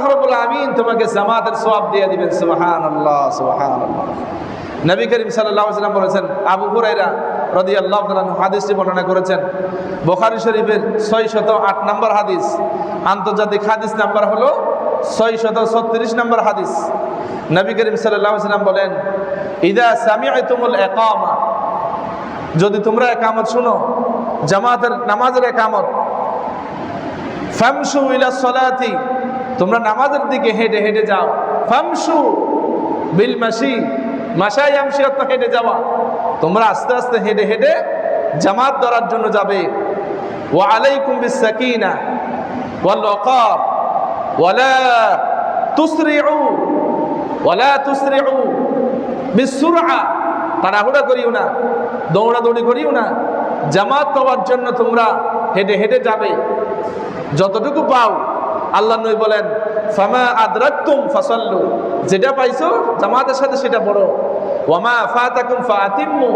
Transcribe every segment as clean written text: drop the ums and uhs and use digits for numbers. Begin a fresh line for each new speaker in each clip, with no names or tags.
আল্লাহ রাব্বুল আমিন তোমাকে জামাতের সওয়াব দিয়ে দিবেন। সুবহানাল্লাহ, সুবহানাল্লাহ। নবী করিম সাল্লাল্লাহু আলাইহি ওয়াসাল্লাম বলেছেন, আবু হুরায়রা রাদিয়াল্লাহু তাআলা হাদিসটি বর্ণনা করেছেন, বুখারী শরীফের 608 নম্বর হাদিস, আন্তর্জাতিক হাদিস নাম্বার হলো 636 নম্বর হাদিস। নবী করিম সাল্লাল্লাহু আলাইহি ওয়াসাল্লাম বলেন, ইদা সামি'তুমুল ইকামা, যদি তোমরা ইকামত শুনো, জামাতের নামাজের ইকামত, ফামশু ইলা সলাতি, তোমরা নামাজের দিকে হেঁটে হেঁটে যাও। ফামশু বিল মাশি, মাশাই আমশি অর্থ হেঁটে যাওয়া, তোমরা আস্তে আস্তে হেঁটে হেঁটে জামাত ধরার জন্য যাবে। ওয়া আলাইকুম বিস সাকিনা ওয়াল ওয়াকার ওয়ালা তুসরিউ বিস সুরআ, তাড়াহুড়া করিও না, দৌড়াদৌড়ি করিও না। জামাত পাওয়ার জন্য তোমরা হেঁটে হেঁটে যাবে, যতটুকু পাও। আল্লাহ নবী বলেন, ফামা আদরাকতুম ফাসাল্লু, যেটা পাইছো জামাতের সাথে সেটা পড়ো। ওয়ামা ফাতাকুম ফাতিম্মু,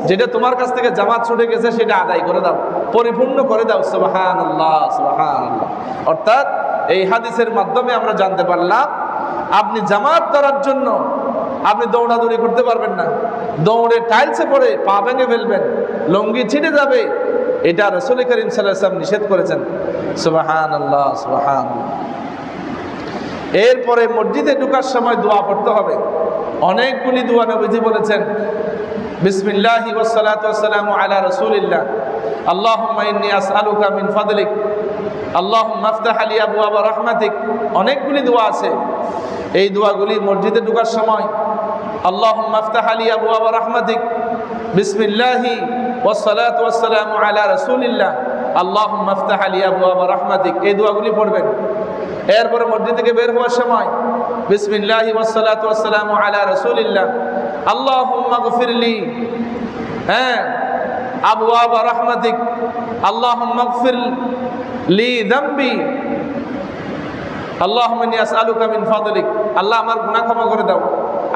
যেটা তোমার কাছ থেকে জামাত ছুটে গেছে সেটা আদায় করে দাও, পরিপূর্ণ করে দাও। সুবহানাল্লাহ, সুবহানাল্লাহ। অর্থাৎ এই হাদিসের মাধ্যমে আমরা জানতে পারলাম, আপনি জামাত ধরার জন্য আপনি দৌড়াদৌড়ি করতে পারবেন না, দৌড়ে টাইলসে পড়ে পা ভেঙে ফেলবেন, লুঙ্গি ছিঁড়ে যাবে, এটা রাসূল করিম সাল্লাল্লাহু আলাইহি ওয়াসাল্লাম নিষেধ করেছেন। সুবহানাল্লাহ, সুবহানাল্লাহ। এরপরে মসজিদে ঢোকার সময় দোয়া পড়তে হবে। অনেকগুলি দোয়া নবীজি বলেছেন, বিসমিল্লাহি ওয়াস সালাতু ওয়াস সালামু আলা রাসূলিল্লাহ, আল্লাহুম্মা ইন্নী আসআলুকা মিন ফাদলিক, আল্লাহুম্মা আফতাহ লি আবওয়াবা রাহমাতিক। অনেকগুলি দোয়া আছে। এই দোয়াগুলি মসজিদে ঢোকার সময়, আল্লাহুম্মা আফতাহ লি আবওয়াবা রাহমাতিক, বিসমিল্লাহি ওয়াস সালাতু ওয়াস সালামু আলা রাসূলিল্লাহ, আল্লাহুম্মা আফতাহ লি আবওয়াবা রাহমাতিক, এই দোয়াগুলি পড়বেন। এরপরে মসজিদ থেকে বের হওয়ার সময়, বিসমিল্লাহি ওয়াস সালাতু ওয়াস সালামু আলা রাসূলিল্লাহ, আল্লাহুম্মা গফিরলি আবওয়াবা রাহমাতিক, আল্লাহুম্মা গফির লি যামবি, আল্লাহুম্মা ইন্নী আসআলুকা মিন ফাদলিক, আল্লাহ আমার গুনাহ ক্ষমা করে দাও,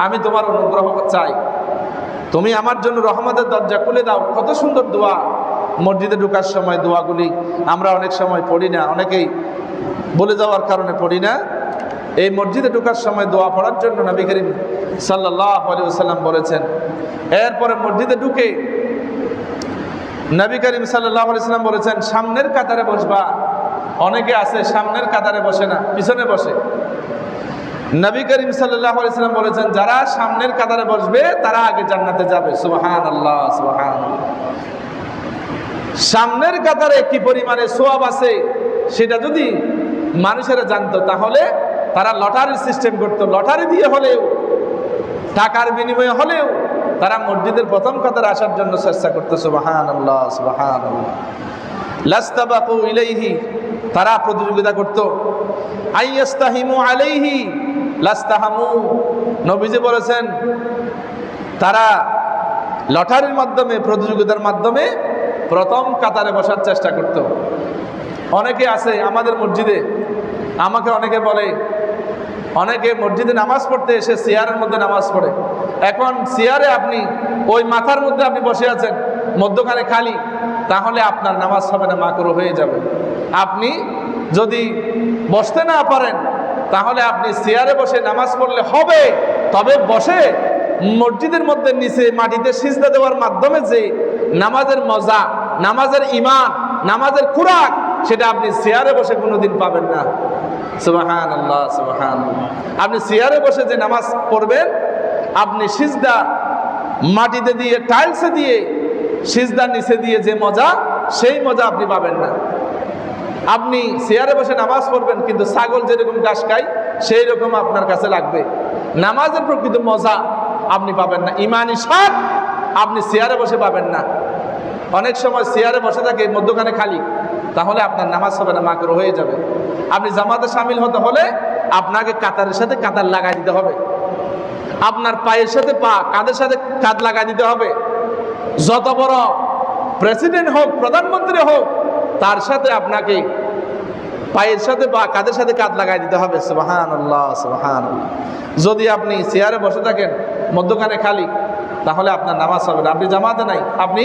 আমি তোমার অনুগ্রহ চাই, তুমি আমার জন্য রহমতের দরজা খুলে দাও। কত সুন্দর দোয়া। মসজিদে ঢোকার সময় দোয়াগুলি আমরা অনেক সময় পড়ি না, অনেকেই বলে যাওয়ার কারণে পড়ি না। এই মসজিদে ঢোকার সময় দোয়া পড়ার জন্য নবী করিম সাল্লাল্লাহু আলাইহি ওয়াসাল্লাম বলেছেন। এরপরে মসজিদে ঢুকে নবী করিম সাল্লাল্লাহু আলাইহি ওয়াসাল্লাম বলেছেন, সামনের কাতারে বসবা। অনেকে আছে সামনের কাতারে বসে না, পিছনে বসে। নবী করিম সাল্লাল্লাহু আলাইহি ওয়াসাল্লাম বলেছেন, যারা সামনের কাতারে বসবে তারা আগে জান্নাতে যাবে। সুবহানাল্লাহ, সুবহানাল্লাহ। সামনের কাতারে কি পরিমাণে সওয়াব আছে সেটা যদি মানুষেরা জানতো, তাহলে তারা লটারির সিস্টেম করতো। লটারি দিয়ে হলেও, টাকার বিনিময়ে হলেও তারা মসজিদের প্রথম কাতারে আসার জন্য চেষ্টা করতো। সুবহানাল্লাহ, সুবহানাল্লাহ। লাস্তাবাকু ইলাইহি, তারা প্রতিযোগিতা করত। আইয়াস্তাহিমু আলাইহি লাস্তাহামু, নবীজি বলেছেন তারা লটারির মাধ্যমে, প্রতিযোগিতার মাধ্যমে প্রথম কাতারে বসার চেষ্টা করত। অনেকে আছে আমাদের মসজিদে, আমাকে অনেকে বলে, অনেকে মসজিদে নামাজ পড়তে এসে চেয়ারের মধ্যে নামাজ পড়ে। এখন চেয়ারে আপনি ওই মাথার মধ্যে আপনি বসে আছেন, মধ্যখানে খালি, তাহলে আপনার নামাজ হবে না, মাকরুহ হয়ে যাবে। আপনি যদি বসতে না পারেন তাহলে আপনি চেয়ারে বসে নামাজ পড়লে হবে, তবে বসে মসজিদের মধ্যে নিচে মাটিতে সিজদা দেওয়ার মাধ্যমে যে নামাজের মজা, নামাজের ঈমান, নামাজের খুরাক, সেটা আপনি চেয়ারে বসে কোনোদিন পাবেন না। সুবহানাল্লাহ, সুবহানাল্লাহ। আপনি চেয়ারে বসে যে নামাজ পড়বেন, আপনি সিজদা মাটিতে দিয়ে, টাইলসে দিয়ে, সিজদার নিচে দিয়ে যে মজা, সেই মজা আপনি পাবেন না। আপনি চেয়ারে বসে নামাজ পড়বেন, কিন্তু ছাগল যেরকম ঘাস খায় সেই রকম আপনার কাছে লাগবে। নামাজের প্রকৃত মজা আপনি পাবেন না, ইমানি স্বাদ আপনি চেয়ারে বসে পাবেন না। অনেক সময় চেয়ারে বসে থাকে, মধ্যখানে খালি, তাহলে আপনার নামাজ হবে না, মাকরুহ হয়ে যাবে। আপনি জামাতে শামিল হতে হলে আপনাকে কাতারের সাথে কাতার লাগাই দিতে হবে, আপনার পায়ের সাথে পা, কাঁধের সাথে কাঁধ লাগাই দিতে হবে। যত বড় প্রেসিডেন্ট হোক, প্রধানমন্ত্রী হোক, তার সাথে আপনাকে পায়ের সাথে বা কাঁধের সাথে কাঁধ লাগাই দিতে হবে। সুবহানাল্লাহ, সুবহানাল্লাহ। যদি আপনি চেয়ারে বসে থাকেন, মধ্যখানে খালি, তাহলে আপনার নামাজ হবে না। আপনি জামাতে নাই, আপনি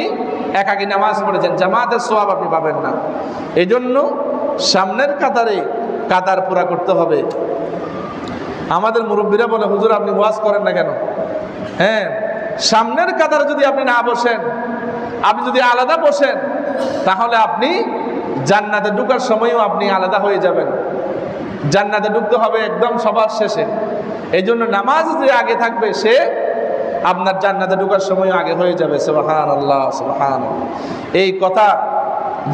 একাকী নামাজ পড়েছেন, জামাতের সওয়াব আপনি পাবেন না। এই জন্য সামনের কাতারে কাতার পুরা করতে হবে। আমাদের মুরব্বীরা বলে, হুজুর আপনি ওয়াজ করেন না কেন? হ্যাঁ, সামনের কাতারে যদি আপনি না বসেন, আপনি যদি আলাদা বসেন, তাহলে আপনি জান্নাতে ঢুকার সময়ও আপনি আলাদা হয়ে যাবেন। জান্নাতে ঢুকতে হবে একদম সবার শেষে। এই জন্য নামাজ যে আগে থাকবে, সে আপনার জান্নাতে ঢুকার সময়ও আগে হয়ে যাবে। সুবহানাল্লাহ, সুবহানাল্লাহ। এই কথা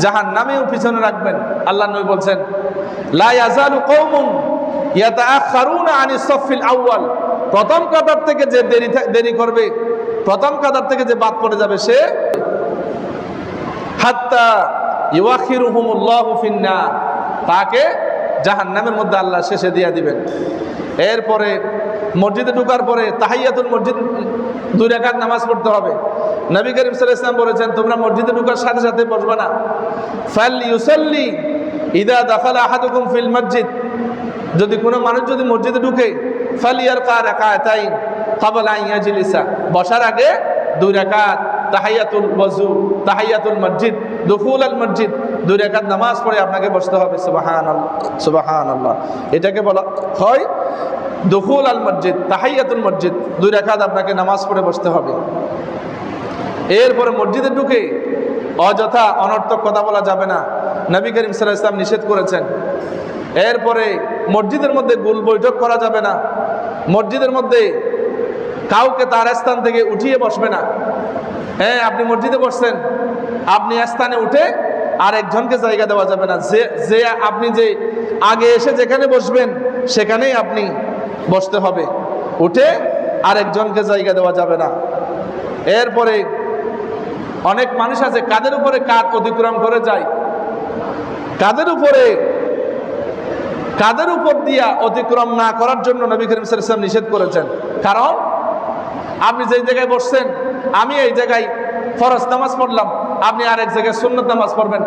জাহান্নামেও পিছনে রাখবেন। আল্লাহ নবী বলছেন, লা ইয়াজালু কওমুন ইয়াতাআখারুনা আনিস সাফিল আউয়াল, প্রথম কাতার থেকে যে দেরি করবে, প্রথম কাতার থেকে যে বাদ পড়ে যাবে, সে হাত্তা ইউআখিরুহুমুল্লাহু ফিন্নার, তাকে জাহান্নামের মধ্যে আল্লাহ শেষে দিয়ে দিবেন। এরপরে মসজিদে ঢোকার পরে তাহিয়াতুল মসজিদ 2 রাকাত নামাজ পড়তে হবে। নবী করিম সাল্লাল্লাহু আলাইহি ওয়াসাল্লাম বলেছেন, তোমরা মসজিদে ঢোকার সাথে সাথে বসবে না। ফাল ইউসাল্লি ইদা দাখালা আহাদুকুম ফিল মসজিদ, যদি কোনো মানুষ যদি মসজিদে ঢুকে, ফালিয়ারকা রাকাতাইন ক্বাবলা আন ইয়াজলিসা, বসার আগে 2 রাকাত তাহিয়াতুল ওযু, তাহিয়াতুল মসজিদ, দুখুলুল মসজিদ, 2 রাকাত নামাজ পড়ে আপনাকে বসতে হবে। সুবহানাল্লাহ, সুবহানাল্লাহ। এটাকে বলা হয় দুখুল আল মসজিদ, তাহিয়াতুল মসজিদ। 2 রাকাত আপনাকে নামাজ পড়ে বসতে হবে। এরপরে মসজিদে ঢুকে অযথা অনর্থক কথা বলা যাবে না, নবী করিম সাল্লাল্লাহু আলাইহি ওয়াসাল্লাম নিষেধ করেছেন। এরপরে মসজিদের মধ্যে গোল বৈঠক করা যাবে না। মসজিদের মধ্যে কাউকে তার স্থান থেকে উঠিয়ে বসবে না। হ্যাঁ, আপনি মসজিদে বসছেন, আপনি স্থানে উঠে আরেকজনকে জায়গা দেওয়া যাবে না। যে আপনি যে আগে এসে যেখানে বসবেন সেখানেই আপনি বসতে হবে, উঠে আরেকজনকে জায়গা দেওয়া যাবে না। এরপরে অনেক মানুষ আছে কাদের উপরে কাঁধ অতিক্রম করে যায়, কাদের উপর দিয়া অতিক্রম না করার জন্য নবী করিম সাল্লাল্লাহু আলাইহি ওয়াসাল্লাম নিষেধ করেছেন। কারণ আপনি যেই জায়গায় বসছেন, আমি এই জায়গায় ফরজ নামাজ পড়লাম, আপনি আরেক জায়গায় সুন্নত নামাজ পড়বেন।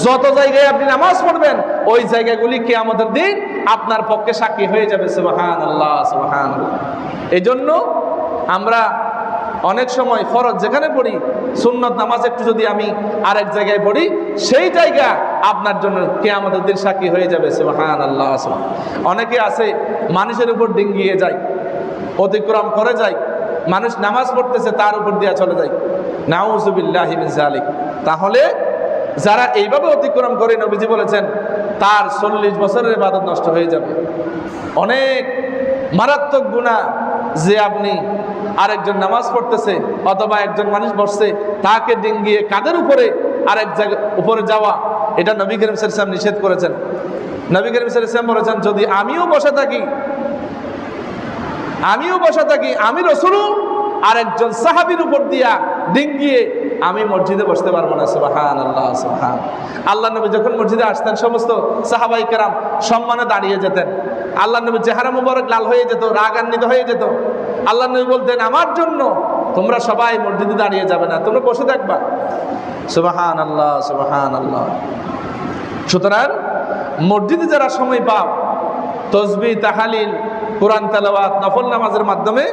যত জায়গায় আপনি নামাজ পড়বেন, ওই জায়গাগুলি কিয়ামতের দিন আপনার পক্ষে সাক্ষী হয়ে যাবে। সুবহানাল্লাহ, সুবহানাল্লাহ। এই জন্য আমরা অনেক সময় ফরজ যেখানে পড়ি, সুন্নত নামাজ একটু যদি আমি আরেক জায়গায় পড়ি, সেই জায়গা আপনার জন্য কিয়ামতের দিন সাক্ষী হয়ে যাবে। সুবহানাল্লাহ। অনেকে আছে মানুষের উপর ডিঙ্গিয়ে যায়, অতিক্রম করে যায়, মানুষ নামাজ পড়তেছে তার উপর দিয়া চলে যায়। নাউযুবিল্লাহি মিন যালিক। তাহলে যারা এইভাবে অতিক্রম করে, নবীজি বলেছেন তার 40 বছরের ইবাদত নষ্ট হয়ে যাবে। অনেক মারাত্মক গুনাহ যে আপনি আরেকজন নামাজ পড়তেছে অথবা একজন মানুষ বসছে, তাকে ডিঙ্গিয়ে কাদের উপরে আরেক জায়গা উপরে যাওয়া, এটা নবী করিম সাল্লাল্লাহু আলাইহি ওয়াসাল্লাম নিষেধ করেছেন। নবী করিম সাল্লাল্লাহু আলাইহি ওয়াসাল্লাম বলেছেন, যদি আমিও বসে থাকি, আমি রাসূলও আরেকজন সাহাবীর উপর দিয়া ডিঙ্গিয়ে আমি মসজিদে বসতে পারবো না। সুবহানাল্লাহ, সুবহান। আল্লাহ নবী যখন মসজিদে আসতেন, সমস্ত সাহাবাই কেরাম সম্মানে দাঁড়িয়ে যেতেন। আল্লাহ নবী চেহারা মুবারক লাল হয়ে যেত, রাগান্বিত হয়ে যেত। আল্লাহ নবী বলতেন, আমার জন্য তোমরা সবাই মসজিদে দাঁড়িয়ে যাবে না, তোমরা বসে থাকবা। সুবহানাল্লাহ, সুবহানাল্লাহ। সুতরাং মসজিদে যারা সময় পাও, তসবিহ, তাহলিল, কোরআন তেলাওয়াত, নফল নামাজের মাধ্যমে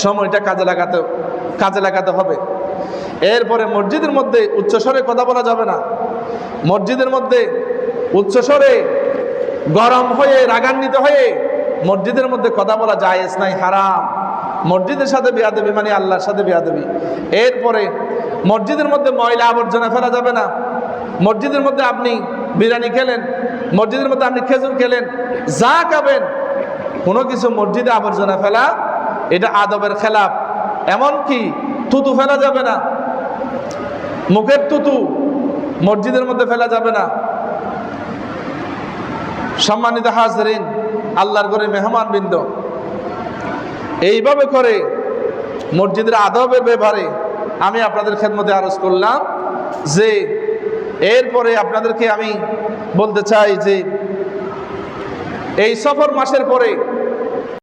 সময়টা কাজে লাগাতে হবে। এরপরে মসজিদের মধ্যে উচ্চস্বরে কথা বলা যাবে না। মসজিদের মধ্যে উচ্চস্বরে গরম হয়ে রাগান্বিত হয়ে মসজিদের মধ্যে কথা বলা জায়েজ নাই, হারাম। মসজিদের সাথে বেয়াদবি মানে আল্লাহর সাথে বেয়াদবি। এরপরে মসজিদের মধ্যে ময়লা আবর্জনা ফেলা যাবে না। মসজিদের মধ্যে আপনি বিরিয়ানি খেলেন, মসজিদের মধ্যে আপনি খেজুর খেলেন, যা খাবেন, কোনো কিছু মসজিদে আবর্জনা ফেলা এটা আদবের খেলাফ। এমনকি থুতু ফেলা যাবে না, মুখের থুতু মসজিদের মধ্যে ফেলা যাবে না। সম্মানিত হাজরিন, আল্লাহর ঘরে মেহমান বৃন্দ, এইভাবে করে মসজিদের আদবের ব্যাপারে আমি আপনাদের খেদমতে আরজ করলাম। যে এরপরে আপনাদেরকে আমি বলতে চাই যে এই সফর মাসের পরে